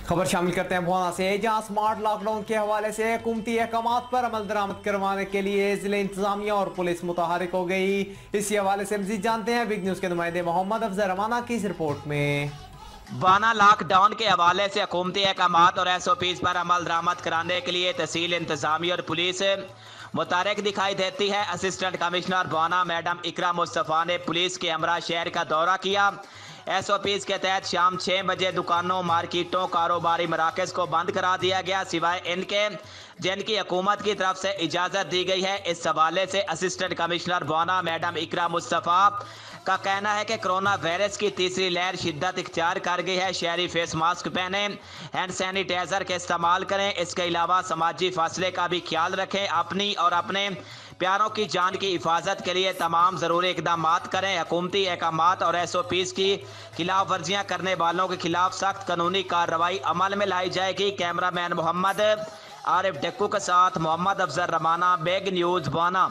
खबर शामिल करते हैं भुवना से, जहां स्मार्ट लॉकडाउन के हवाले से हुकूमती अहकामात पर अमल दरामद करवाने के लिए जिले इंतजामिया और पुलिस मुतहरिक हो गई। इसी हवाले से मजीद जानते हैं बिग न्यूज के नुमाइंदे मोहम्मद अफजल रमाना की इस रिपोर्ट में। भुवना लॉकडाउन के हवाले से हुकूमती अहकामात और SOPs पर अमल दरामद कराने के लिए तहसील इंतजामिया और पुलिस मुतहरिक दिखाई देती है। असिस्टेंट कमिश्नर भुवना मैडम इकरा मुस्तफ़ा ने पुलिस के हमरा शहर का दौरा किया। SOPs के तहत शाम 6 बजे दुकानों, मार्केटों, कारोबारी मराकज़ को बंद करा दिया गया, सिवाय इनके जिनकी हुकूमत की तरफ से इजाज़त दी गई है। इस हवाले से असिस्टेंट कमिश्नर भुवना मैडम इकरा मुस्तफ़ा का कहना है कि कोरोना वायरस की तीसरी लहर शिद्दत इख्तियार कर गई है। शहरी फेस मास्क पहने, हैंड सैनिटाइज़र का इस्तेमाल करें। इसके अलावा समाजी फासले का भी ख्याल रखें। अपनी और अपने प्यारों की जान की हिफाजत के लिए तमाम ज़रूरी इकदाम करें। हुकूमती अहकामात और SOPs की खिलाफ वर्जियाँ करने वालों के खिलाफ सख्त कानूनी कार्रवाई अमल में लाई जाएगी। कैमरा मैन मोहम्मद आरिफ डक्कू के साथ मोहम्मद अफजल रमाना, बिग न्यूज़ भुवना।